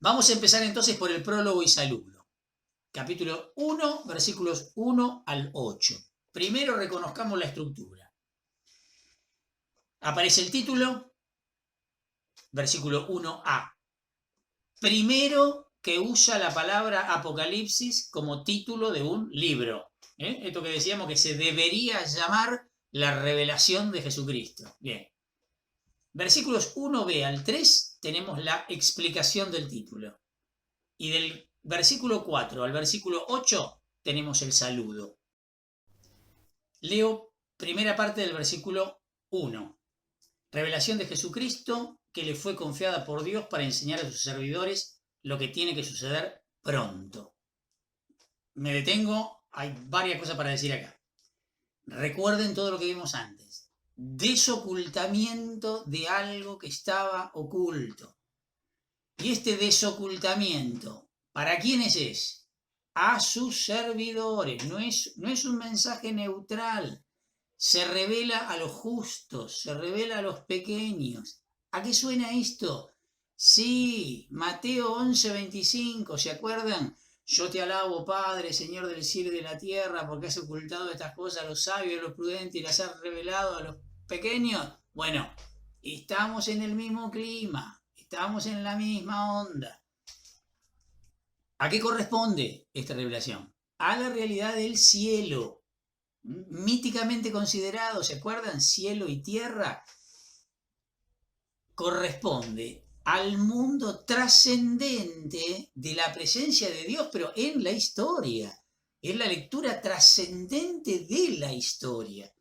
Vamos a empezar entonces por el prólogo y saludo. Capítulo 1, versículos 1 al 8. Primero reconozcamos la estructura. Aparece el título, versículo 1a. Primero que usa la palabra Apocalipsis como título de un libro. Esto que decíamos que se debería llamar la revelación de Jesucristo. Bien. Versículos 1b al 3 tenemos la explicación del título. Y del versículo 4 al versículo 8 tenemos el saludo. Leo primera parte del versículo 1. Revelación de Jesucristo que le fue confiada por Dios para enseñar a sus servidores lo que tiene que suceder pronto. Me detengo, hay varias cosas para decir acá. Recuerden todo lo que vimos antes. Desocultamiento de algo que estaba oculto. Y este desocultamiento, ¿para quiénes es? A sus servidores. No es un mensaje neutral. Se revela a los justos, se revela a los pequeños. ¿A qué suena esto? Sí, Mateo 11:25, ¿se acuerdan? Yo te alabo, Padre, Señor del cielo y de la tierra, porque has ocultado estas cosas a los sabios y a los prudentes y las has revelado a los pequeños. Bueno, estamos en el mismo clima, estamos en la misma onda. ¿A qué corresponde esta revelación? A la realidad del cielo, míticamente considerado, ¿se acuerdan? Cielo y tierra, corresponde al mundo trascendente de la presencia de Dios, pero en la historia. Es la lectura trascendente de la historia.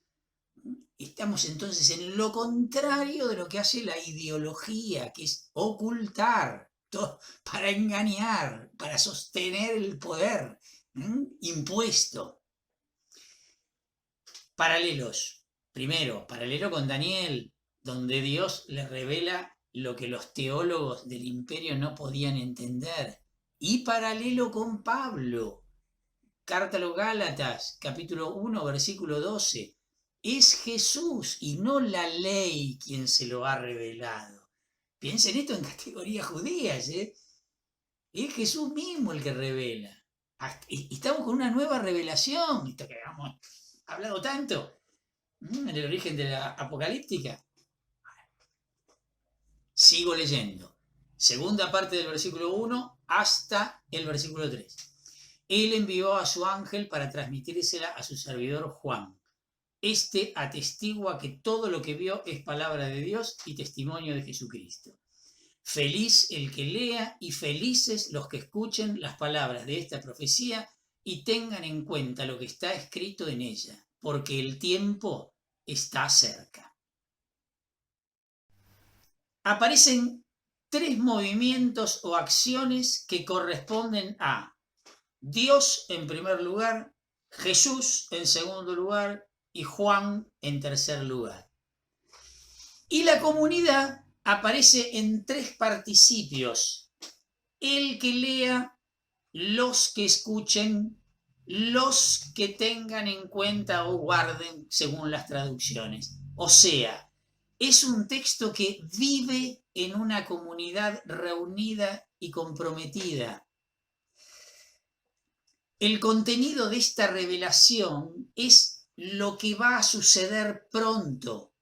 Estamos entonces en lo contrario de lo que hace la ideología, que es ocultar, para engañar, para sostener el poder impuesto. Paralelos. Primero, paralelo con Daniel, donde Dios le revela lo que los teólogos del imperio no podían entender. Y paralelo con Pablo, carta a los Gálatas, capítulo 1, versículo 12. Es Jesús y no la ley quien se lo ha revelado. Piensen esto en categorías judías, ¿eh? Es Jesús mismo el que revela. Y estamos con una nueva revelación, esto que hemos hablado tanto, en el origen de la apocalíptica. Sigo leyendo. Segunda parte del versículo 1 hasta el versículo 3. Él envió a su ángel para transmitírsela a su servidor Juan. Este atestigua que todo lo que vio es palabra de Dios y testimonio de Jesucristo. Feliz el que lea y felices los que escuchen las palabras de esta profecía y tengan en cuenta lo que está escrito en ella, porque el tiempo está cerca. Aparecen tres movimientos o acciones que corresponden a Dios en primer lugar, Jesús en segundo lugar y Juan en tercer lugar. Y la comunidad aparece en tres participios. El que lea, los que escuchen, los que tengan en cuenta o guarden según las traducciones. O sea, es un texto que vive en una comunidad reunida y comprometida. El contenido de esta revelación es lo que va a suceder pronto.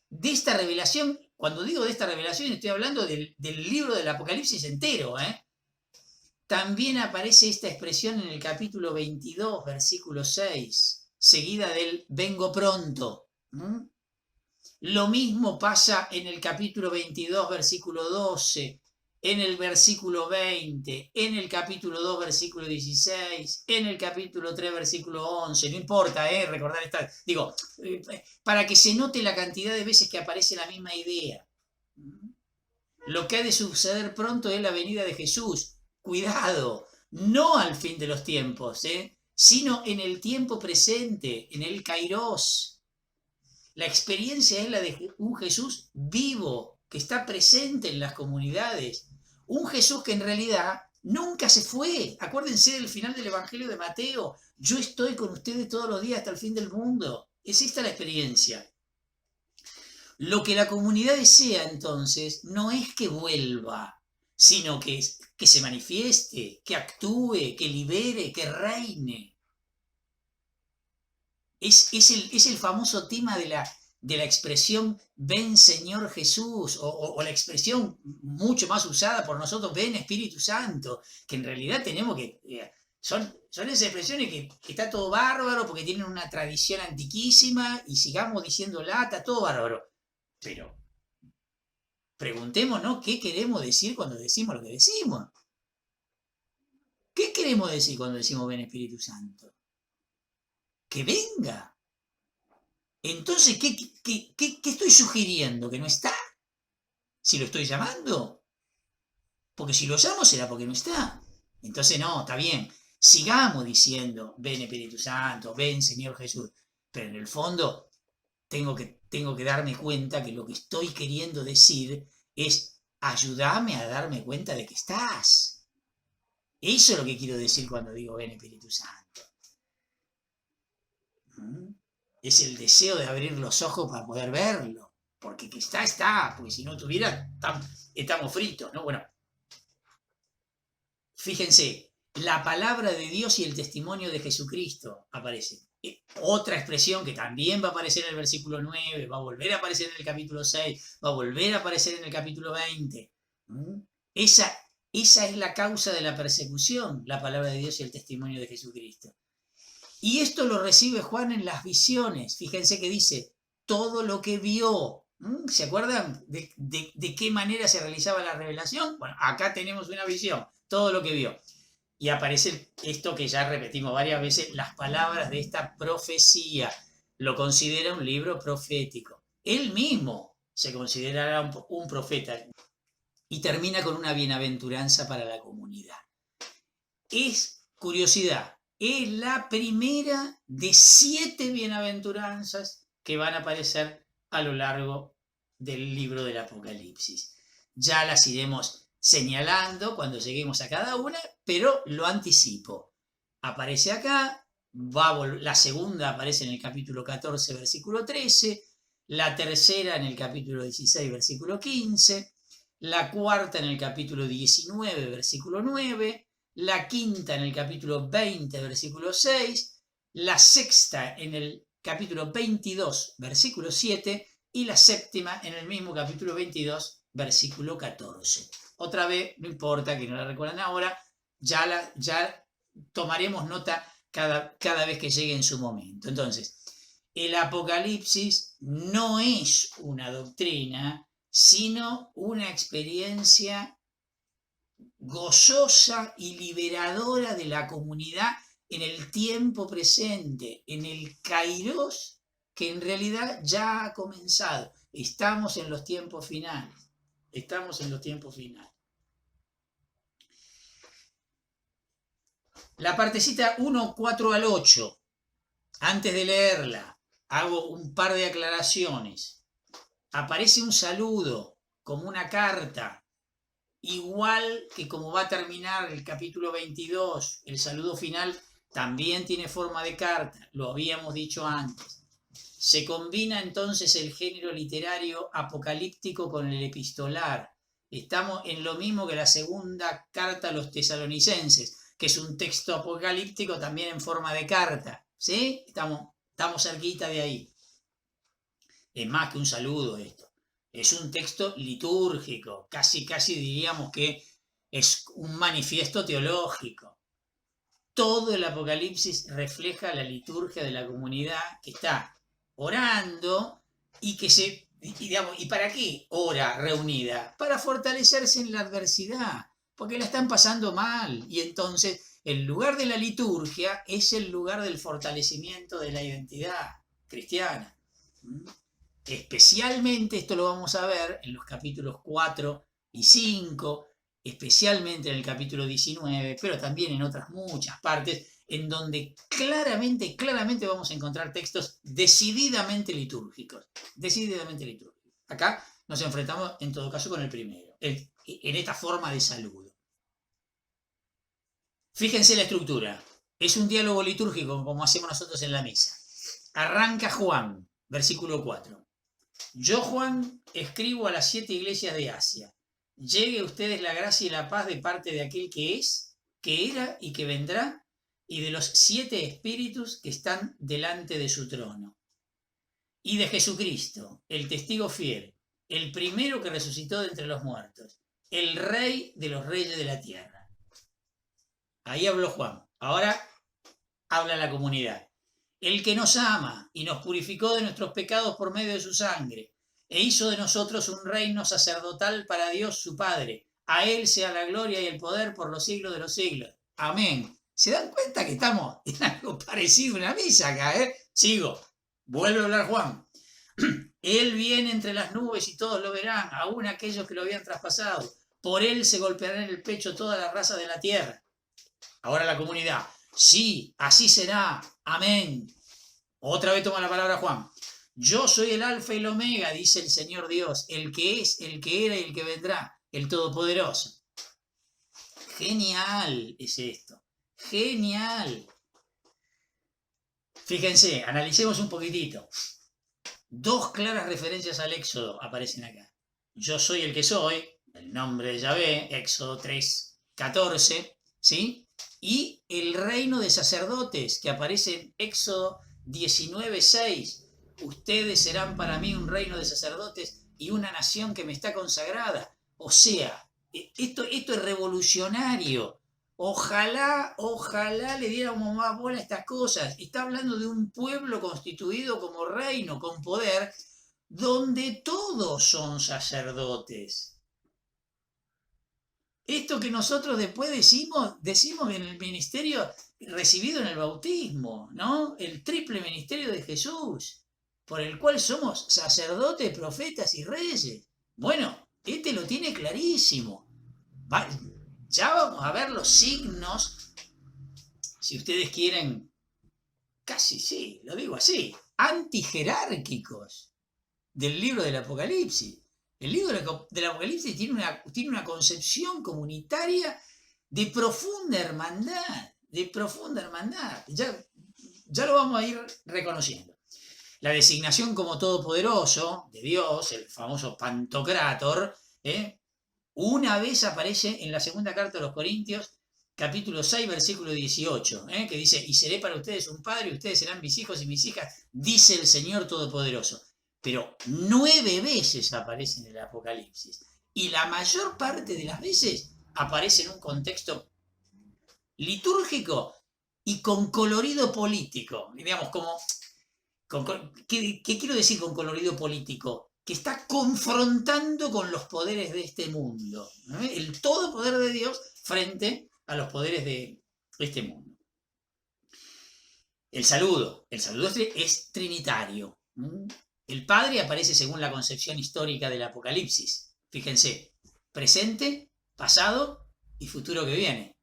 De esta revelación, cuando digo de esta revelación, estoy hablando del libro del Apocalipsis entero, También aparece esta expresión en el capítulo 22, versículo 6, seguida del vengo pronto. Lo mismo pasa en el capítulo 22, versículo 12, en el versículo 20, en el capítulo 2, versículo 16, en el capítulo 3, versículo 11. No importa, recordar esta. Digo, para que se note la cantidad de veces que aparece la misma idea. Lo que ha de suceder pronto es la venida de Jesús. Cuidado, no al fin de los tiempos, sino en el tiempo presente, en el Kairos. La experiencia es la de un Jesús vivo, que está presente en las comunidades. Un Jesús que en realidad nunca se fue. Acuérdense del final del Evangelio de Mateo. Yo estoy con ustedes todos los días hasta el fin del mundo. Es esta la experiencia. Lo que la comunidad desea entonces no es que vuelva, sino que se manifieste, que actúe, que libere, que reine. Es el famoso tema de la expresión ven Señor Jesús, o la expresión mucho más usada por nosotros, ven Espíritu Santo, que en realidad tenemos que... Son esas expresiones que está todo bárbaro porque tienen una tradición antiquísima y sigamos diciéndola, está todo bárbaro. Pero preguntémonos qué queremos decir cuando decimos lo que decimos. ¿Qué queremos decir cuando decimos ven Espíritu Santo? Que venga. Entonces, ¿qué estoy sugiriendo? ¿Que no está? Si lo estoy llamando. Porque si lo llamo será porque no está. Entonces, no, está bien. Sigamos diciendo, ven Espíritu Santo, ven Señor Jesús. Pero en el fondo tengo que darme cuenta que lo que estoy queriendo decir es ayúdame a darme cuenta de que estás. Eso es lo que quiero decir cuando digo ven Espíritu Santo. Es el deseo de abrir los ojos para poder verlo. Porque que está. Porque si no tuviera, estamos fritos, ¿no? Bueno, fíjense, la palabra de Dios y el testimonio de Jesucristo aparecen. Otra expresión que también va a aparecer en el versículo 9, va a volver a aparecer en el capítulo 6, va a volver a aparecer en el capítulo 20. Esa es la causa de la persecución, la palabra de Dios y el testimonio de Jesucristo. Y esto lo recibe Juan en las visiones. Fíjense que dice, todo lo que vio. ¿Se acuerdan de qué manera se realizaba la revelación? Bueno, acá tenemos una visión, todo lo que vio. Y aparece esto que ya repetimos varias veces, las palabras de esta profecía. Lo considera un libro profético. Él mismo se considerará un profeta. Y termina con una bienaventuranza para la comunidad. Es curiosidad. Es la primera de 7 bienaventuranzas que van a aparecer a lo largo del libro del Apocalipsis. Ya las iremos señalando cuando lleguemos a cada una, pero lo anticipo. Aparece acá, la segunda aparece en el capítulo 14, versículo 13, la tercera en el capítulo 16, versículo 15, la cuarta en el capítulo 19, versículo 9, la quinta en el capítulo 20, versículo 6, la sexta en el capítulo 22, versículo 7, y la séptima en el mismo capítulo 22, versículo 14. Otra vez, no importa que no la recuerden ahora, ya tomaremos nota cada vez que llegue en su momento. Entonces, el Apocalipsis no es una doctrina, sino una experiencia gozosa y liberadora de la comunidad en el tiempo presente, en el Kairos, que en realidad ya ha comenzado. Estamos en los tiempos finales. La partecita 1, 4 al 8, antes de leerla, hago un par de aclaraciones. Aparece un saludo, como una carta, igual que como va a terminar el capítulo 22, el saludo final también tiene forma de carta, lo habíamos dicho antes. Se combina entonces el género literario apocalíptico con el epistolar. Estamos en lo mismo que la segunda carta a los tesalonicenses, que es un texto apocalíptico también en forma de carta. ¿Sí? Estamos cerquita de ahí. Es más que un saludo esto. Es un texto litúrgico, casi diríamos que es un manifiesto teológico. Todo el Apocalipsis refleja la liturgia de la comunidad que está orando y ¿y para qué ora reunida? Para fortalecerse en la adversidad, porque la están pasando mal. Y entonces el lugar de la liturgia es el lugar del fortalecimiento de la identidad cristiana. Especialmente, esto lo vamos a ver en los capítulos 4 y 5, especialmente en el capítulo 19, pero también en otras muchas partes, en donde claramente vamos a encontrar textos decididamente litúrgicos. Acá nos enfrentamos en todo caso con el primero, en esta forma de saludo. Fíjense la estructura. Es un diálogo litúrgico como hacemos nosotros en la misa. Arranca Juan, versículo 4. Yo, Juan, escribo a las 7 iglesias de Asia. llegue a ustedes la gracia y la paz de parte de aquel que es, que era y que vendrá, y de los 7 espíritus que están delante de su trono, y de Jesucristo, el testigo fiel, el primero que resucitó de entre los muertos, el Rey de los reyes de la tierra. Ahí habló Juan. Ahora habla la comunidad. El que nos ama y nos purificó de nuestros pecados por medio de su sangre, e hizo de nosotros un reino sacerdotal para Dios su Padre. A él sea la gloria y el poder por los siglos de los siglos. Amén. ¿Se dan cuenta que estamos en algo parecido a una misa acá, Sigo. Vuelve a hablar Juan. Él viene entre las nubes y todos lo verán, aun aquellos que lo habían traspasado. Por él se golpeará en el pecho toda la raza de la tierra. Ahora la comunidad. Sí, así será. Amén. Otra vez toma la palabra Juan. Yo soy el alfa y el omega, dice el Señor Dios, el que es, el que era y el que vendrá, el Todopoderoso. Genial es esto. Genial. Fíjense, analicemos un poquitito. 2 claras referencias al Éxodo aparecen acá. Yo soy el que soy, el nombre de Yahvé, Éxodo 3:14, ¿sí? Y el reino de sacerdotes que aparece en Éxodo 19:6. Ustedes serán para mí un reino de sacerdotes y una nación que me está consagrada. O sea, esto es revolucionario. Ojalá le diéramos más bola a estas cosas. Está hablando de un pueblo constituido como reino, con poder, donde todos son sacerdotes. Esto que nosotros después decimos en el ministerio recibido en el bautismo, ¿no? El triple ministerio de Jesús, por el cual somos sacerdotes, profetas y reyes. Bueno, este lo tiene clarísimo. Ya vamos a ver los signos, si ustedes quieren, casi sí, lo digo así, antijerárquicos del libro del Apocalipsis. El libro del Apocalipsis tiene una concepción comunitaria de profunda hermandad, Ya lo vamos a ir reconociendo. La designación como todopoderoso de Dios, el famoso Pantocrátor, una vez aparece en la segunda carta de los Corintios, capítulo 6, versículo 18, que dice, y seré para ustedes un padre, y ustedes serán mis hijos y mis hijas, dice el Señor Todopoderoso. Pero 9 veces aparece en el Apocalipsis. Y la mayor parte de las veces aparece en un contexto litúrgico y con colorido político. Digamos, ¿qué quiero decir con colorido político? Que está confrontando con los poderes de este mundo, ¿no? El todo poder de Dios frente a los poderes de este mundo. El saludo es trinitario. El Padre aparece según la concepción histórica del Apocalipsis. Fíjense, presente, pasado y futuro que viene.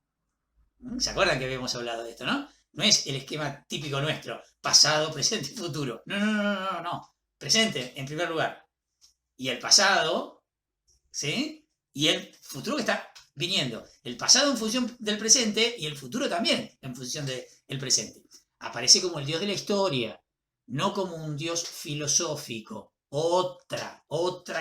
¿Se acuerdan que habíamos hablado de esto, no? No es el esquema típico nuestro, pasado, presente y futuro. No. Presente, en primer lugar. Y el pasado, ¿sí? Y el futuro que está viniendo. El pasado en función del presente y el futuro también en función del presente. Aparece como el Dios de la historia, no como un Dios filosófico. Otra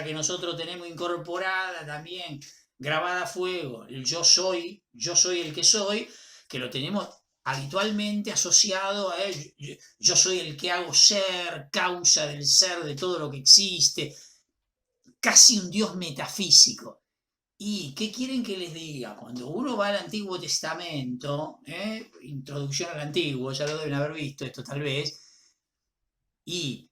que nosotros tenemos incorporada también, grabada a fuego. El yo soy el que soy, que lo tenemos habitualmente asociado a él. Yo soy el que hago ser, causa del ser de todo lo que existe. Casi un Dios metafísico. ¿Y qué quieren que les diga? Cuando uno va al Antiguo Testamento, introducción al Antiguo, ya lo deben haber visto esto tal vez, y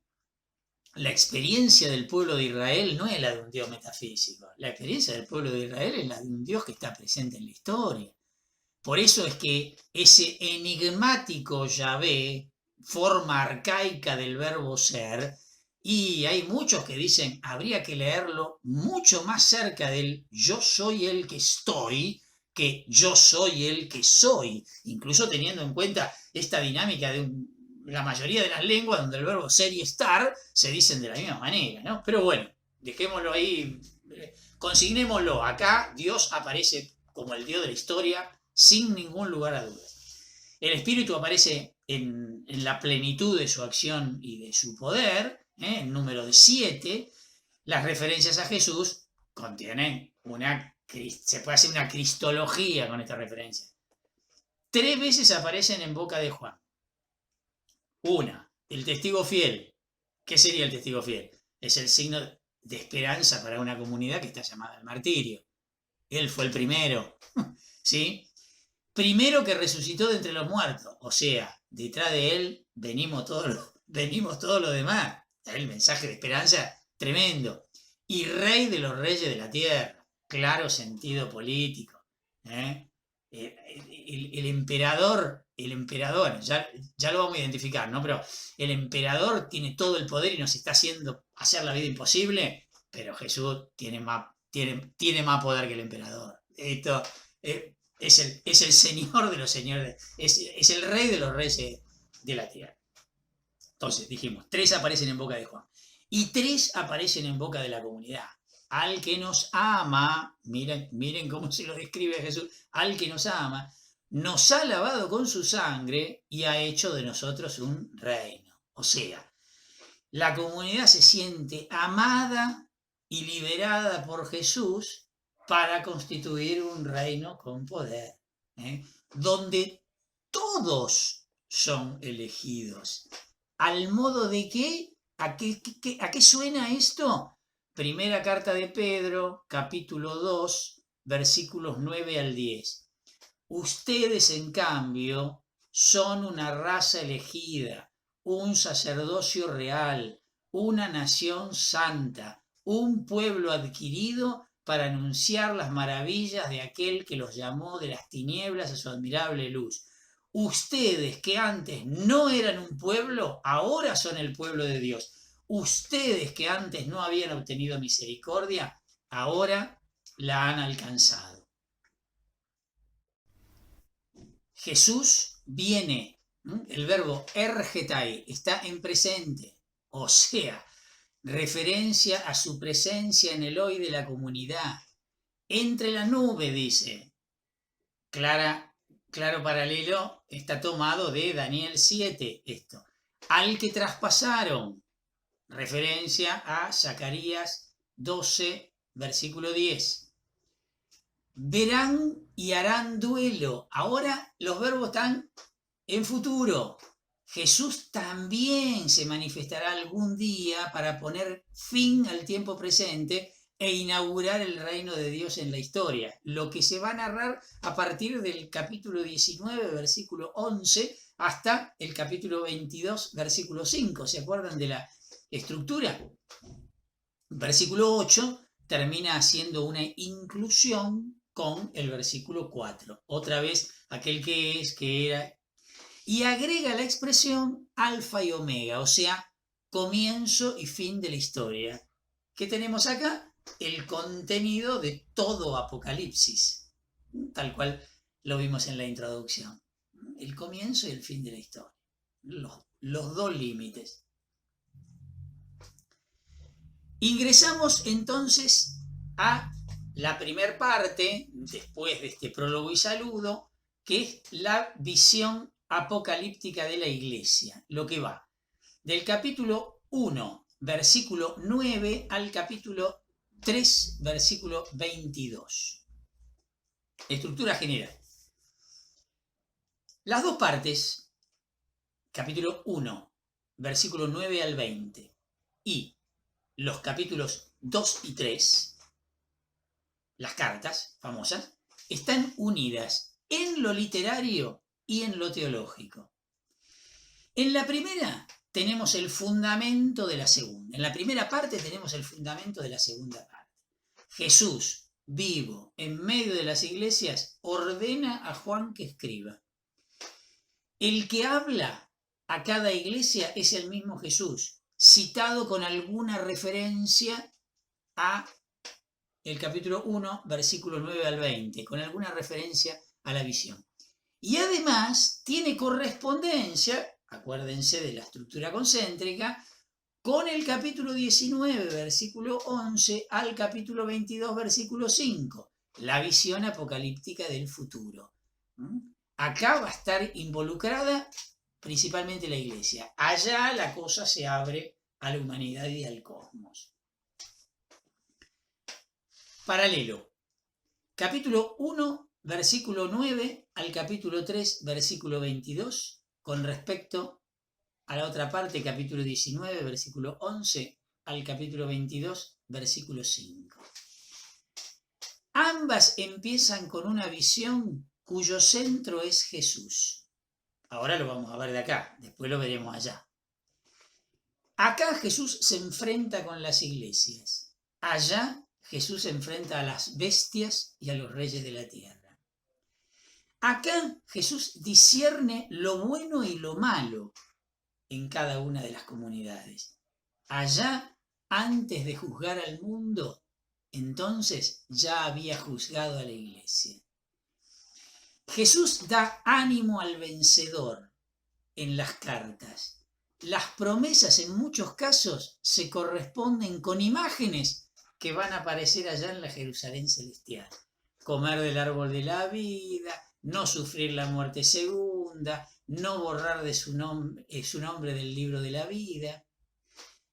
la experiencia del pueblo de Israel no es la de un Dios metafísico, la experiencia del pueblo de Israel es la de un Dios que está presente en la historia. Por eso es que ese enigmático Yahvé, forma arcaica del verbo ser, y hay muchos que dicen, habría que leerlo mucho más cerca del yo soy el que estoy, que yo soy el que soy, incluso teniendo en cuenta esta dinámica de la mayoría de las lenguas donde el verbo ser y estar se dicen de la misma manera, ¿no? Pero bueno, dejémoslo ahí, consignémoslo. Acá Dios aparece como el Dios de la historia sin ningún lugar a dudas. El Espíritu aparece en la plenitud de su acción y de su poder, en número de 7. Las referencias a Jesús contienen se puede hacer una cristología con esta referencia. 3 veces aparecen en boca de Juan. Una, el testigo fiel. ¿Qué sería el testigo fiel? Es el signo de esperanza para una comunidad que está llamada al martirio. Él fue el primero, ¿sí? Primero que resucitó de entre los muertos. O sea, detrás de él venimos todos los demás. El mensaje de esperanza tremendo. Y rey de los reyes de la tierra. Claro sentido político. El emperador, ya lo vamos a identificar, ¿no? Pero el emperador tiene todo el poder y nos está haciendo hacer la vida imposible, pero Jesús tiene más poder que el emperador. Esto es el Señor de los señores, es el Rey de los reyes de la tierra. Entonces, dijimos, 3 aparecen en boca de Juan y 3 aparecen en boca de la comunidad. Al que nos ama, miren cómo se lo describe Jesús, al que nos ama, nos ha lavado con su sangre y ha hecho de nosotros un reino. O sea, la comunidad se siente amada y liberada por Jesús para constituir un reino con poder, donde todos son elegidos. ¿Al modo de qué? ¿A qué suena esto? Primera carta de Pedro, capítulo 2, versículos 9 al 10. Ustedes, en cambio, son una raza elegida, un sacerdocio real, una nación santa, un pueblo adquirido para anunciar las maravillas de aquel que los llamó de las tinieblas a su admirable luz. Ustedes, que antes no eran un pueblo, ahora son el pueblo de Dios. Ustedes, que antes no habían obtenido misericordia, ahora la han alcanzado. Jesús viene, el verbo ergetai está en presente, o sea, referencia a su presencia en el hoy de la comunidad. Entre la nube, dice, claro paralelo, está tomado de Daniel 7, esto. Al que traspasaron, referencia a Zacarías 12, versículo 10. Verán y harán duelo. Ahora los verbos están en futuro. Jesús también se manifestará algún día para poner fin al tiempo presente e inaugurar el reino de Dios en la historia. Lo que se va a narrar a partir del capítulo 19, versículo 11, hasta el capítulo 22, versículo 5. ¿Se acuerdan de la estructura? Versículo 8 termina haciendo una inclusión con el versículo 4. Otra vez, aquel que es, que era, y agrega la expresión alfa y omega, o sea, comienzo y fin de la historia. ¿Qué tenemos acá? El contenido de todo Apocalipsis, tal cual lo vimos en la introducción. El comienzo y el fin de la historia. Los 2 límites. Ingresamos entonces a la primera parte, después de este prólogo y saludo, que es la visión apocalíptica de la iglesia, lo que va del capítulo 1, versículo 9 al capítulo 3, versículo 22. Estructura general. Las 2 partes, capítulo 1, versículo 9 al 20, y los capítulos 2 y 3, las cartas famosas, están unidas en lo literario y en lo teológico. En la primera tenemos el fundamento de la segunda. En la primera parte tenemos el fundamento de la segunda parte. Jesús, vivo en medio de las iglesias, ordena a Juan que escriba. El que habla a cada iglesia es el mismo Jesús, citado con alguna referencia a el capítulo 1, versículos 9 al 20, con alguna referencia a la visión. Y además tiene correspondencia, acuérdense de la estructura concéntrica, con el capítulo 19, versículo 11, al capítulo 22, versículo 5, la visión apocalíptica del futuro. Acá va a estar involucrada principalmente la iglesia. Allá la cosa se abre a la humanidad y al cosmos. paralelo. Capítulo 1, versículo 9 al capítulo 3, versículo 22, con respecto a la otra parte, capítulo 19, versículo 11 al capítulo 22, versículo 5. Ambas empiezan con una visión cuyo centro es Jesús. Ahora lo vamos a ver de acá, después lo veremos allá. Acá Jesús se enfrenta con las iglesias. Allá Jesús se enfrenta a las bestias y a los reyes de la tierra. Acá Jesús discierne lo bueno y lo malo en cada una de las comunidades. Allá, antes de juzgar al mundo, entonces ya había juzgado a la iglesia. Jesús da ánimo al vencedor en las cartas. Las promesas en muchos casos se corresponden con imágenes que van a aparecer allá en la Jerusalén celestial. Comer del árbol de la vida, no sufrir la muerte segunda, no borrar de su nombre del libro de la vida.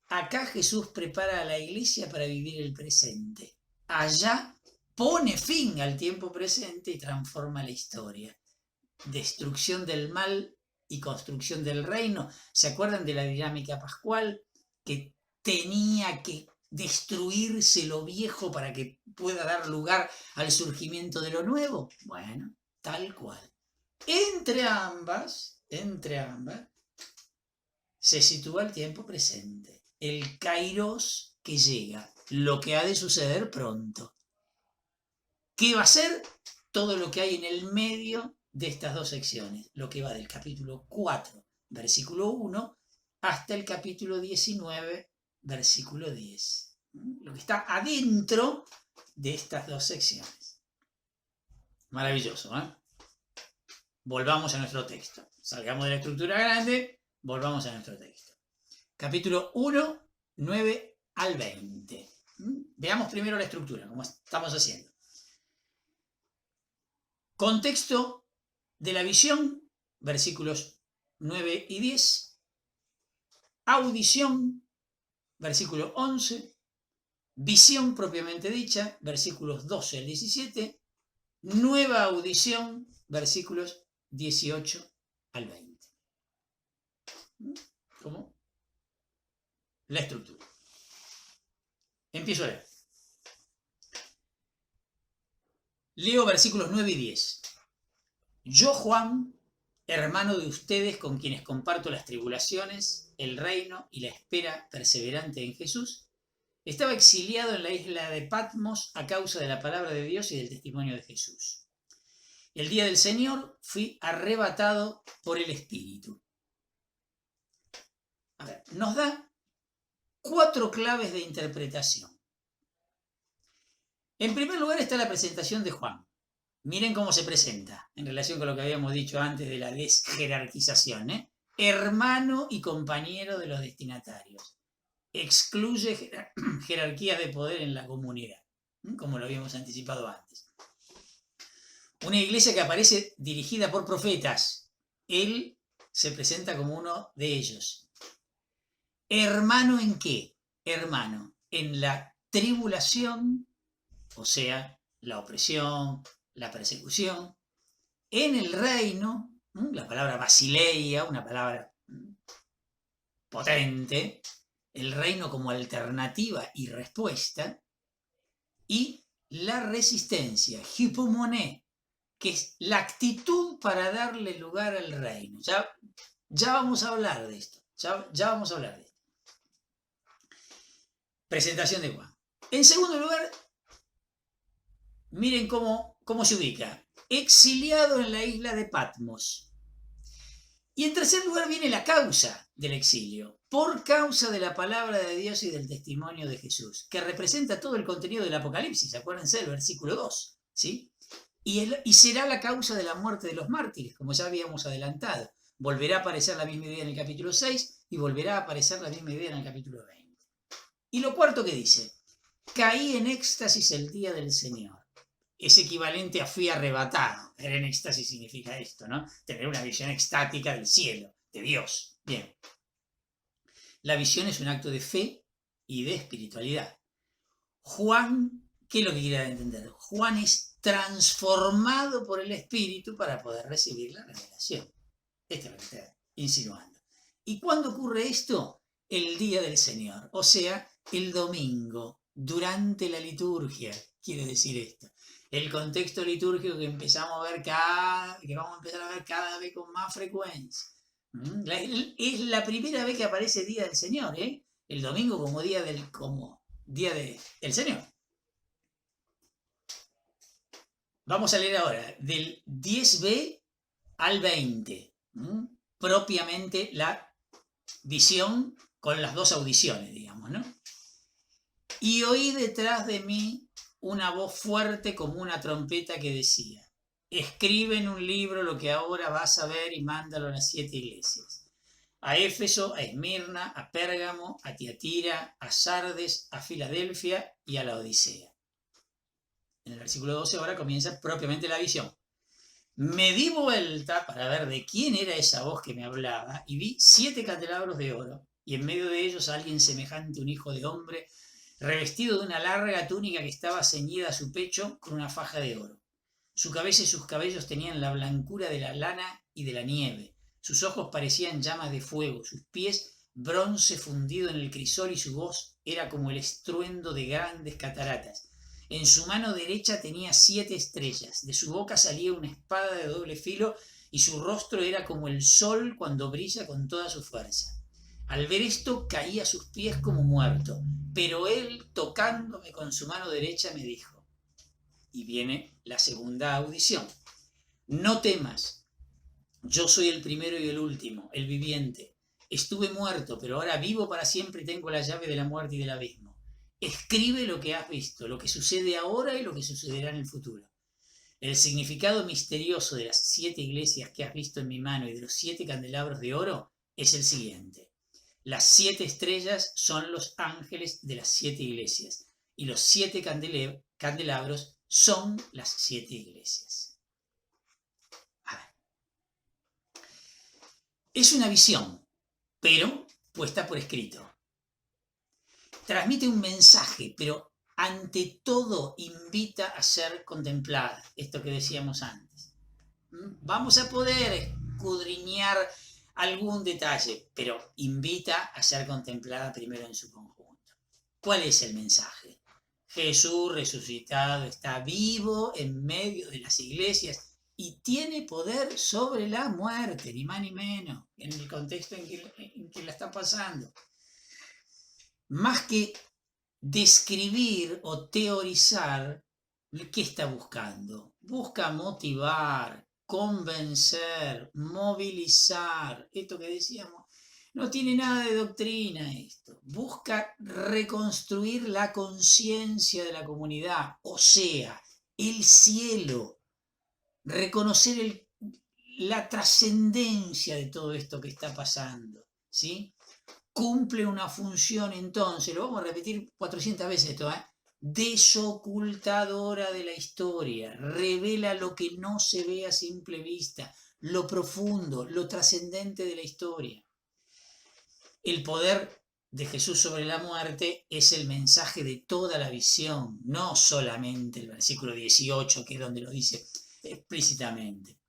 Acá Jesús prepara a la iglesia para vivir el presente. Allá pone fin al tiempo presente y transforma la historia. Destrucción del mal y construcción del reino. ¿Se acuerdan de la dinámica pascual? Que tenía que destruirse lo viejo para que pueda dar lugar al surgimiento de lo nuevo. Bueno, tal cual. Entre ambas, se sitúa el tiempo presente, el kairos que llega, lo que ha de suceder pronto. ¿Qué va a ser? Todo lo que hay en el medio de estas dos secciones, lo que va del capítulo 4, versículo 1, hasta el capítulo 19, versículo 10. Lo que está adentro de estas dos secciones. Maravilloso, ¿eh? Volvamos a nuestro texto. Salgamos de la estructura grande, volvamos a nuestro texto. Capítulo 1, 9 al 20. Veamos primero la estructura, como estamos haciendo. Contexto de la visión, versículos 9 y 10. Audición, versículo 11. Visión propiamente dicha, versículos 12 al 17. Nueva audición, versículos 18 al 20. ¿Cómo? La estructura. Empiezo a leer. Leo versículos 9 y 10. Yo, Juan, hermano de ustedes con quienes comparto las tribulaciones, el reino y la espera perseverante en Jesús, estaba exiliado en la isla de Patmos a causa de la palabra de Dios y del testimonio de Jesús. El día del Señor fui arrebatado por el Espíritu. A ver, nos da 4 claves de interpretación. En primer lugar está la presentación de Juan. Miren cómo se presenta en relación con lo que habíamos dicho antes de la desjerarquización. Hermano y compañero de los destinatarios. Excluye jerarquías de poder en la comunidad, como lo habíamos anticipado antes. Una iglesia que aparece dirigida por profetas. Él se presenta como uno de ellos. ¿Hermano en qué? Hermano en la tribulación, o sea, la opresión, la persecución, en el reino, la palabra basileia, una palabra potente, el reino como alternativa y respuesta, y la resistencia, hipomoné, que es la actitud para darle lugar al reino. Ya vamos a hablar de esto, ya vamos a hablar de esto. Presentación de Juan. En segundo lugar, miren cómo se ubica. Exiliado en la isla de Patmos. Y en tercer lugar viene la causa del exilio. Por causa de la palabra de Dios y del testimonio de Jesús, que representa todo el contenido del Apocalipsis. Acuérdense del versículo 2. ¿Sí? Y será la causa de la muerte de los mártires, como ya habíamos adelantado. Volverá a aparecer la misma idea en el capítulo 6 y volverá a aparecer la misma idea en el capítulo 20. Y lo cuarto que dice, caí en éxtasis el día del Señor. Es equivalente a fui arrebatado. Caer en éxtasis significa esto, ¿no? Tener una visión extática del cielo, de Dios. Bien. La visión es un acto de fe y de espiritualidad. Juan ¿Qué es lo que quiere dar a entender? Juan es transformado por el Espíritu para poder recibir la revelación. Esto es lo que está insinuando. ¿Y cuándo ocurre esto? El día del Señor, o sea, el domingo, durante la liturgia, quiere decir esto. El contexto litúrgico que vamos a empezar a ver cada vez con más frecuencia. Es la primera vez que aparece Día del Señor, ¿eh? El domingo como día del Señor. Vamos a leer ahora del 10b al 20, propiamente la visión con las dos audiciones, digamos, ¿no? Y oí detrás de mí una voz fuerte como una trompeta que decía: escribe en un libro lo que ahora vas a ver y mándalo a las 7 iglesias. A Éfeso, a Esmirna, a Pérgamo, a Tiatira, a Sardes, a Filadelfia y a la Odisea. En el versículo 12 ahora comienza propiamente la visión. Me di vuelta para ver de quién era esa voz que me hablaba y vi 7 candelabros de oro y en medio de ellos alguien semejante a un hijo de hombre revestido de una larga túnica que estaba ceñida a su pecho con una faja de oro. Su cabeza y sus cabellos tenían la blancura de la lana y de la nieve. Sus ojos parecían llamas de fuego, sus pies bronce fundido en el crisol y su voz era como el estruendo de grandes cataratas. En su mano derecha tenía 7 estrellas, de su boca salía una espada de doble filo y su rostro era como el sol cuando brilla con toda su fuerza. Al ver esto caí a sus pies como muerto, pero él, tocándome con su mano derecha, me dijo, y viene la segunda audición: no temas, yo soy el primero y el último, el viviente. Estuve muerto, pero ahora vivo para siempre y tengo la llave de la muerte y del abismo. Escribe lo que has visto, lo que sucede ahora y lo que sucederá en el futuro. El significado misterioso de las 7 iglesias que has visto en mi mano y de los 7 candelabros de oro es el siguiente. Las 7 estrellas son los ángeles de las 7 iglesias y los 7 candelabros son las 7 iglesias. A ver. Es una visión, pero puesta por escrito. Transmite un mensaje, pero ante todo invita a ser contemplada. Esto que decíamos antes. Vamos a poder escudriñar algún detalle, pero invita a ser contemplada primero en su conjunto. ¿Cuál es el mensaje? Jesús resucitado está vivo en medio de las iglesias y tiene poder sobre la muerte, ni más ni menos, en el contexto en que la está pasando. Más que describir o teorizar, ¿qué está buscando? Busca motivar, convencer, movilizar. Esto que decíamos, no tiene nada de doctrina esto. Busca reconstruir la conciencia de la comunidad, o sea, el cielo. Reconocer la trascendencia de todo esto que está pasando, ¿sí? Cumple una función entonces, lo vamos a repetir 400 veces esto, desocultadora de la historia, revela lo que no se ve a simple vista, lo profundo, lo trascendente de la historia. El poder de Jesús sobre la muerte es el mensaje de toda la visión, no solamente el versículo 18, que es donde lo dice explícitamente.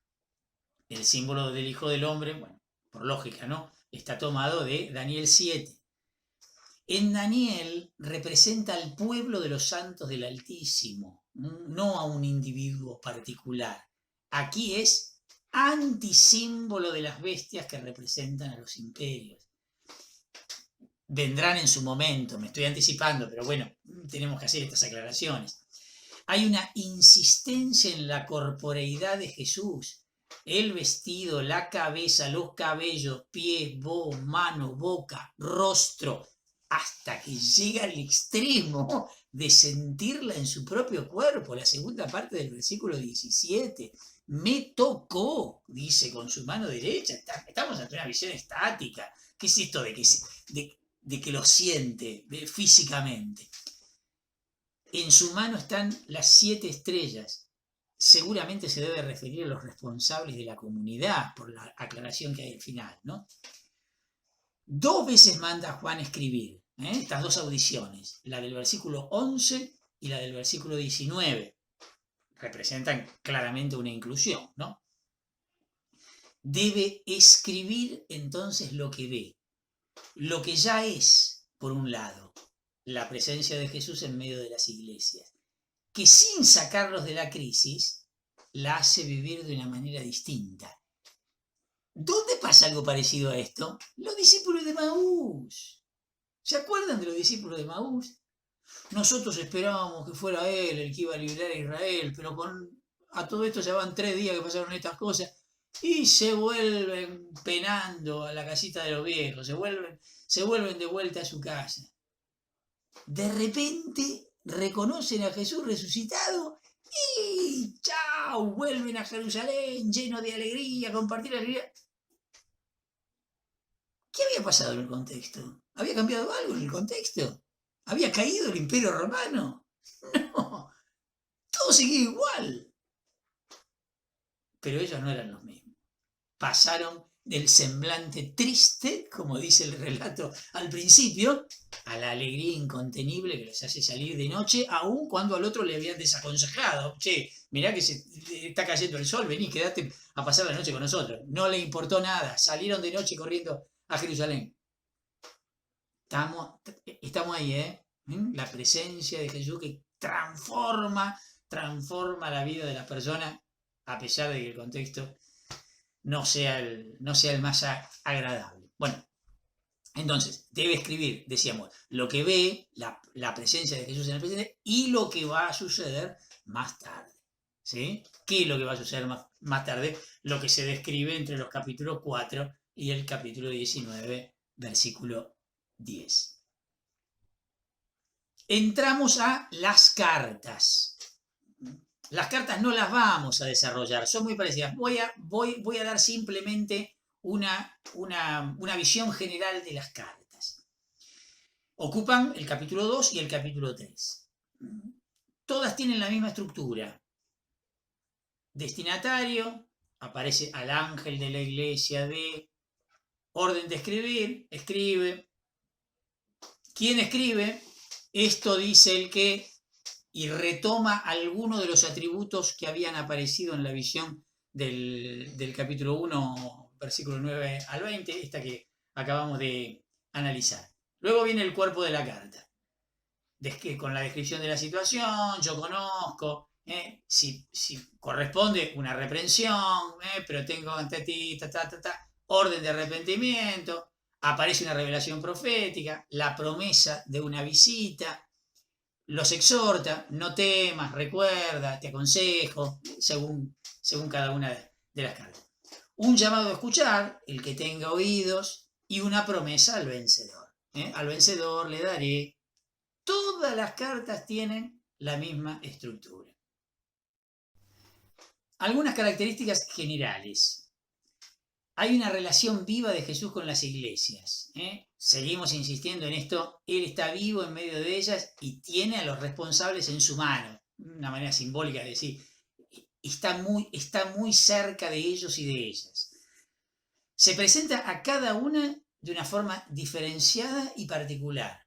El símbolo del Hijo del Hombre, bueno, por lógica, ¿no?, está tomado de Daniel 7. En Daniel representa al pueblo de los santos del Altísimo, no a un individuo particular. Aquí es antisímbolo de las bestias que representan a los imperios. Vendrán en su momento, me estoy anticipando, pero bueno, tenemos que hacer estas aclaraciones. Hay una insistencia en la corporeidad de Jesús. El vestido, la cabeza, los cabellos, pies, voz, mano, boca, rostro, hasta que llega al extremo de sentirla en su propio cuerpo. La segunda parte del versículo 17. Me tocó, dice, con su mano derecha. Estamos ante una visión estática. ¿Qué es esto de que lo siente físicamente? En su mano están las 7 estrellas. Seguramente se debe referir a los responsables de la comunidad, por la aclaración que hay al final, ¿no? 2 veces manda Juan escribir, estas 2 audiciones, la del versículo 11 y la del versículo 19. Representan claramente una inclusión, ¿no? Debe escribir entonces lo que ve, lo que ya es, por un lado, la presencia de Jesús en medio de las iglesias, que sin sacarlos de la crisis, la hace vivir de una manera distinta. ¿Dónde pasa algo parecido a esto? Los discípulos de Maús. ¿Se acuerdan de los discípulos de Maús? Nosotros esperábamos que fuera él el que iba a liberar a Israel, pero a todo esto ya van 3 días que pasaron estas cosas y se vuelven penando a la casita de los viejos, se vuelven de vuelta a su casa. De repente reconocen a Jesús resucitado y ¡chao! Vuelven a Jerusalén llenos de alegría, compartir la alegría. ¿Qué había pasado en el contexto? ¿Había cambiado algo en el contexto? ¿Había caído el Imperio Romano? No, todo seguía igual. Pero ellos no eran los mismos. Pasaron del semblante triste, como dice el relato al principio, a la alegría incontenible que les hace salir de noche, aun cuando al otro le habían desaconsejado. Che, mirá que se está cayendo el sol, vení, quédate a pasar la noche con nosotros. No le importó nada, salieron de noche corriendo a Jerusalén. Estamos ahí, ¿eh? La presencia de Jesús que transforma la vida de las personas, a pesar de que el contexto no sea el más agradable. Bueno, entonces, debe escribir, decíamos, lo que ve, la presencia de Jesús en el presente y lo que va a suceder más tarde. ¿Sí? ¿Qué es lo que va a suceder más tarde? Lo que se describe entre los capítulos 4 y el capítulo 19, versículo 10. Entramos a las cartas. Las cartas no las vamos a desarrollar, son muy parecidas. Voy a dar simplemente una visión general de las cartas. Ocupan el capítulo 2 y el capítulo 3. Todas tienen la misma estructura. Destinatario, aparece al ángel de la iglesia de orden de escribir, escribe. ¿Quién escribe? Esto dice el que, y retoma algunos de los atributos que habían aparecido en la visión del capítulo 1, versículo 9 al 20, esta que acabamos de analizar. Luego viene el cuerpo de la carta, con la descripción de la situación, yo conozco, si corresponde una reprensión, pero tengo ante ti, orden de arrepentimiento, aparece una revelación profética, la promesa de una visita, los exhorta, no temas, recuerda, te aconsejo, según cada una de las cartas. Un llamado a escuchar, el que tenga oídos, y una promesa al vencedor. Al vencedor le daré. Todas las cartas tienen la misma estructura. Algunas características generales. Hay una relación viva de Jesús con las iglesias. Seguimos insistiendo en esto. Él está vivo en medio de ellas y tiene a los responsables en su mano. Una manera simbólica de decir, está muy cerca de ellos y de ellas. Se presenta a cada una de una forma diferenciada y particular.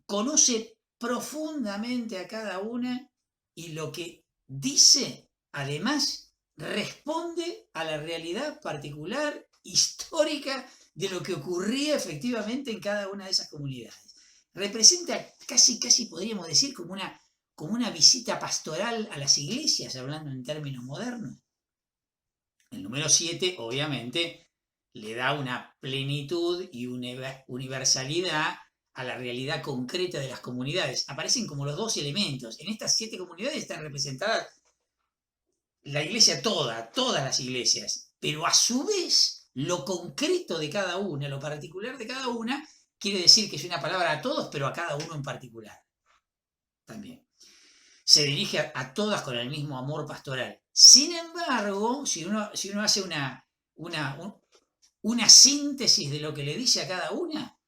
Conoce profundamente a cada una y lo que dice, además, responde a la realidad particular, histórica, de lo que ocurría efectivamente en cada una de esas comunidades. Representa casi podríamos decir como una visita pastoral a las iglesias, hablando en términos modernos. El número 7, obviamente, le da una plenitud y una universalidad a la realidad concreta de las comunidades. Aparecen como los dos elementos. En estas 7 comunidades están representadas la iglesia todas las iglesias, pero a su vez lo concreto de cada una, lo particular de cada una, quiere decir que es una palabra a todos, pero a cada uno en particular. También. Se dirige a todas con el mismo amor pastoral. Sin embargo, si uno hace una síntesis de lo que le dice a cada una,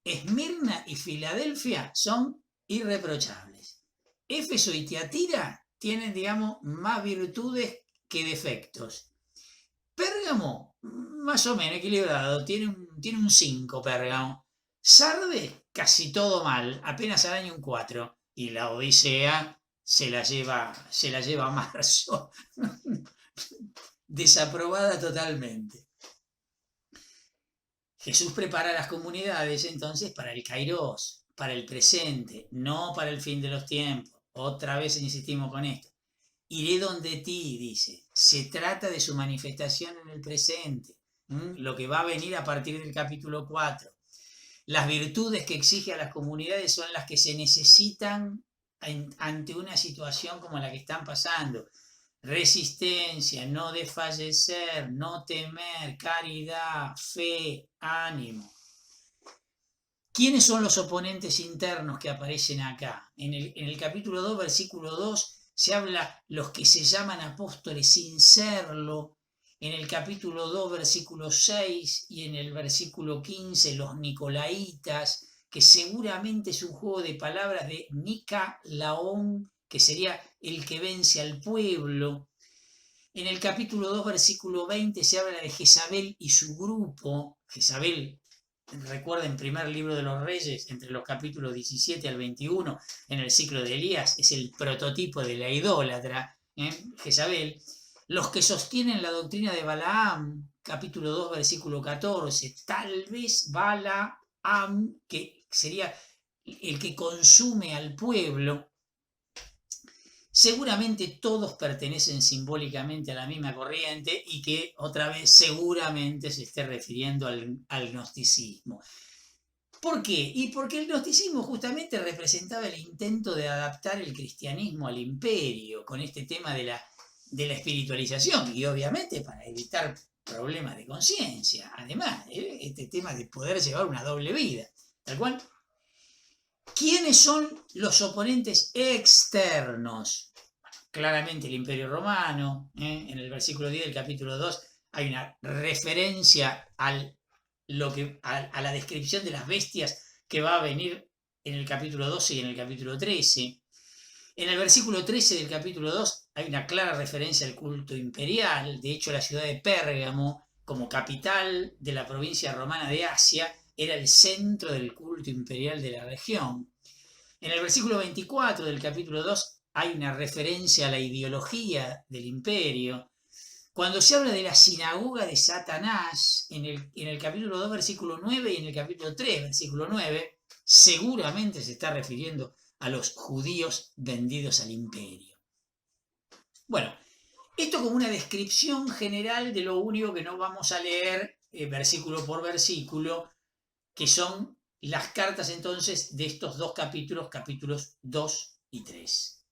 Esmirna y Filadelfia son irreprochables. Éfeso y Tiatira tienen, digamos, más virtudes que defectos. Pérgamo, más o menos equilibrado, tiene un 5 Pérgamo. Sardes, casi todo mal, apenas al año un 4. y la Odisea se la lleva Marzo. Desaprobada totalmente. Jesús prepara a las comunidades entonces para el Kairos, para el presente, no para el fin de los tiempos. Otra vez insistimos con esto. Iré donde ti, dice. Se trata de su manifestación en el presente, lo que va a venir a partir del capítulo 4. Las virtudes que exige a las comunidades son las que se necesitan ante una situación como la que están pasando. Resistencia, no desfallecer, no temer, caridad, fe, ánimo. ¿Quiénes son los oponentes internos que aparecen acá? En el capítulo 2, versículo 2, se habla los que se llaman apóstoles sin serlo. En el capítulo 2, versículo 6 y en el versículo 15, los nicolaitas, que seguramente es un juego de palabras de Nicolaón, que sería el que vence al pueblo. En el capítulo 2, versículo 20, se habla de Jezabel y su grupo. Jezabel, recuerden, primer libro de los Reyes, entre los capítulos 17 al 21, en el ciclo de Elías, es el prototipo de la idólatra, Jezabel. Los que sostienen la doctrina de Balaam, capítulo 2, versículo 14, tal vez Balaam, que sería el que consume al pueblo. Seguramente todos pertenecen simbólicamente a la misma corriente y que otra vez seguramente se esté refiriendo al gnosticismo. ¿Por qué? Y porque el gnosticismo justamente representaba el intento de adaptar el cristianismo al imperio con este tema de la espiritualización y obviamente para evitar problemas de conciencia. Además, este tema de poder llevar una doble vida, tal cual. ¿Quiénes son los oponentes externos? Claramente el Imperio Romano. En el versículo 10 del capítulo 2 hay una referencia a la descripción de las bestias que va a venir en el capítulo 12 y en el capítulo 13. En el versículo 13 del capítulo 2 hay una clara referencia al culto imperial. De hecho, la ciudad de Pérgamo, como capital de la provincia romana de Asia, era el centro del culto imperial de la región. En el versículo 24 del capítulo 2 hay una referencia a la ideología del imperio. Cuando se habla de la sinagoga de Satanás, en el capítulo 2, versículo 9 y en el capítulo 3, versículo 9, seguramente se está refiriendo a los judíos vendidos al imperio. Bueno, esto como una descripción general de lo único que no vamos a leer versículo por versículo, que son las cartas entonces de estos dos capítulos, capítulos 2 y 3.